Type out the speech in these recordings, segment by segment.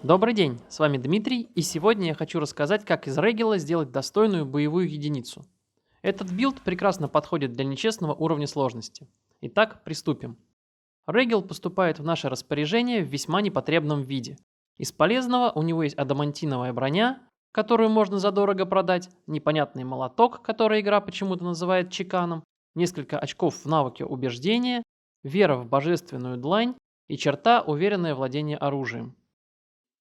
Добрый день, с вами Дмитрий, и сегодня я хочу рассказать, как из регела сделать достойную боевую единицу. Этот билд прекрасно подходит для нечестного уровня сложности. Итак, приступим. Регел поступает в наше распоряжение в весьма непотребном виде. Из полезного у него есть адамантиновая броня, которую можно задорого продать, непонятный молоток, который игра почему-то называет чеканом, несколько очков в навыке убеждения, вера в божественную длань и черта уверенное владение оружием.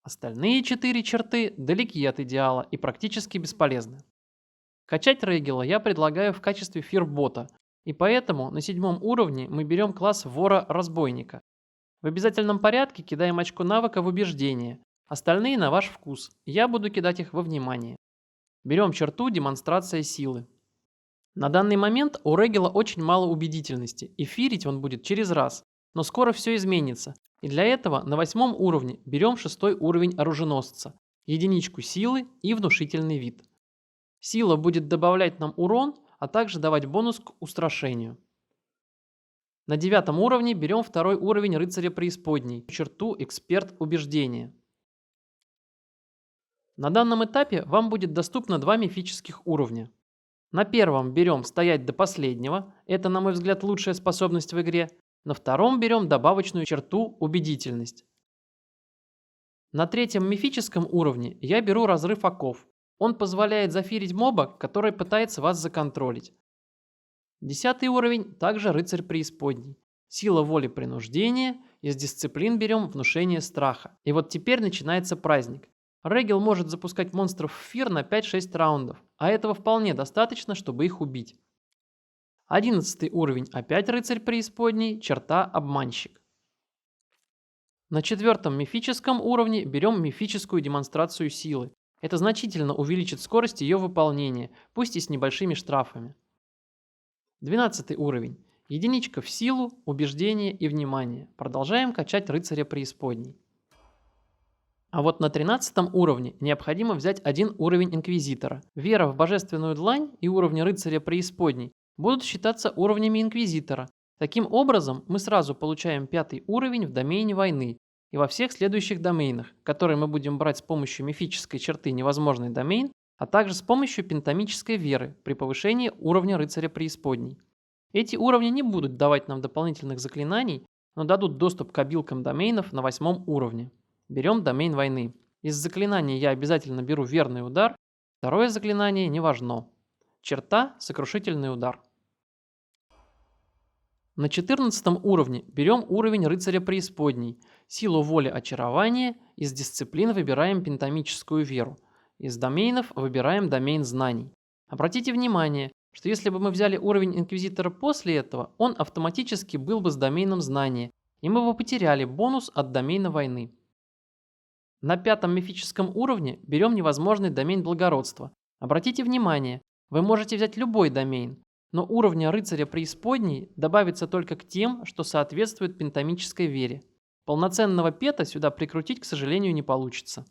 Остальные 4 черты далеки от идеала и практически бесполезны. Качать Регела я предлагаю в качестве фирбота, и поэтому на 7 уровне мы берем класс вора-разбойника. В обязательном порядке кидаем очко навыка в убеждение, остальные на ваш вкус, я буду кидать их во внимание. Берем черту демонстрация силы. На данный момент у Регела очень мало убедительности, и фирить он будет через раз, но скоро все изменится, и для этого на 8 уровне берем 6 уровень оруженосца, единичку силы и внушительный вид. Сила будет добавлять нам урон, а также давать бонус к устрашению. На 9 уровне берем 2 уровень рыцаря преисподней, черту эксперт убеждения. На данном этапе вам будет доступно 2 мифических уровня. На первом берем стоять до последнего, это, на мой взгляд, лучшая способность в игре. На втором берем добавочную черту убедительность. На 3 мифическом уровне я беру разрыв оков. Он позволяет зафирить моба, который пытается вас законтролить. 10 уровень также рыцарь преисподней. Сила воли принуждения, из дисциплин берем внушение страха. И вот теперь начинается праздник. Регел может запускать монстров в фир на 5-6 раундов, а этого вполне достаточно, чтобы их убить. 11 уровень опять рыцарь преисподней, черта обманщик. На 4 мифическом уровне берем мифическую демонстрацию силы. Это значительно увеличит скорость ее выполнения, пусть и с небольшими штрафами. 12 уровень. Единичка в силу, убеждение и внимание. Продолжаем качать рыцаря преисподней. А вот на 13 уровне необходимо взять 1 уровень инквизитора. Вера в божественную длань и уровни рыцаря преисподней будут считаться уровнями инквизитора. Таким образом, мы сразу получаем 5 уровень в домене войны и во всех следующих доменах, которые мы будем брать с помощью мифической черты невозможный домен, а также с помощью пентамической веры при повышении уровня рыцаря преисподней. Эти уровни не будут давать нам дополнительных заклинаний, но дадут доступ к обилкам доменов на 8 уровне. Берем домен войны. Из заклинаний я обязательно беру верный удар, второе заклинание не важно. Черта сокрушительный удар. На 14 уровне берем уровень рыцаря преисподней, силу воли очарования, из дисциплин выбираем пентамическую веру, из доменов выбираем домен знаний. Обратите внимание, что если бы мы взяли уровень инквизитора после этого, он автоматически был бы с доменом знания, и мы бы потеряли бонус от домена войны. На 5 мифическом уровне берем невозможный домен благородства. Обратите внимание, вы можете взять любой домен, но уровня рыцаря преисподней добавится только к тем, что соответствует пентамической вере. Полноценного пета сюда прикрутить, к сожалению, не получится.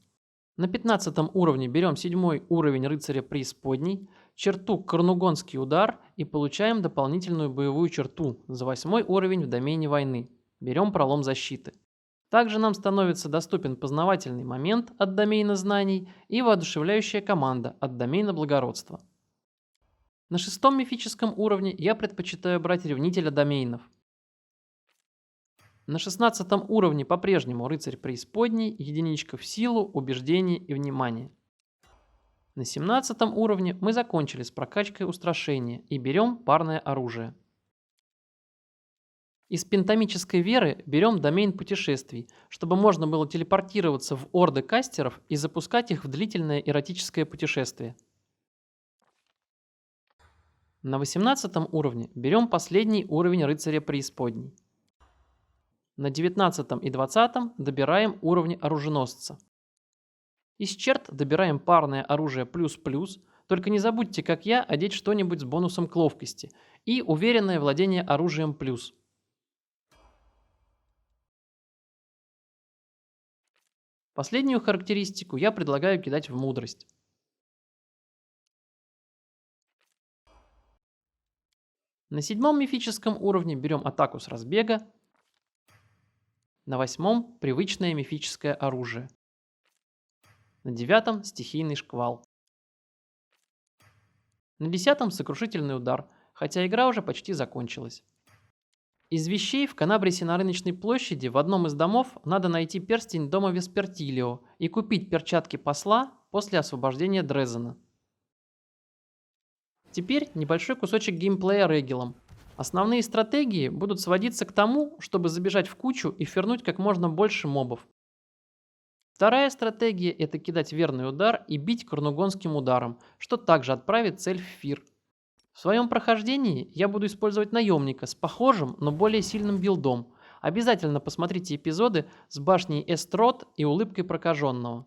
На 15 уровне берем 7 уровень рыцаря преисподней, черту Корнугонский удар и получаем дополнительную боевую черту за 8 уровень в домене войны. Берем пролом защиты. Также нам становится доступен познавательный момент от домена знаний и воодушевляющая команда от домена благородства. На 6 мифическом уровне я предпочитаю брать ревнителя доменов. На 16 уровне по-прежнему рыцарь преисподней, единичка в силу, убеждение и внимание. На 17 уровне мы закончили с прокачкой устрашения и берем парное оружие. Из пентамической веры берем домен путешествий, чтобы можно было телепортироваться в орды кастеров и запускать их в длительное эротическое путешествие. На 18 уровне берем последний уровень рыцаря преисподней. На 19 и 20 добираем уровни оруженосца. Из черт добираем парное оружие плюс-плюс, только не забудьте, как я, одеть что-нибудь с бонусом к ловкости и уверенное владение оружием плюс. Последнюю характеристику я предлагаю кидать в мудрость. На 7 мифическом уровне берем атаку с разбега. На 8 привычное мифическое оружие. на 9 стихийный шквал. На 10 сокрушительный удар, хотя игра уже почти закончилась. Из вещей в Канабрисе на рыночной площади в одном из домов надо найти перстень дома Веспертилио и купить перчатки посла после освобождения Дрезена. Теперь небольшой кусочек геймплея регелом. Основные стратегии будут сводиться к тому, чтобы забежать в кучу и фернуть как можно больше мобов. Вторая стратегия – это кидать верный удар и бить корнугонским ударом, что также отправит цель в фир. В своем прохождении я буду использовать наемника с похожим, но более сильным билдом. Обязательно посмотрите эпизоды с башней Эстрот и улыбкой прокаженного.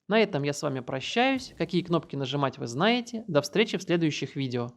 На этом я с вами прощаюсь. Какие кнопки нажимать вы знаете. До встречи в следующих видео.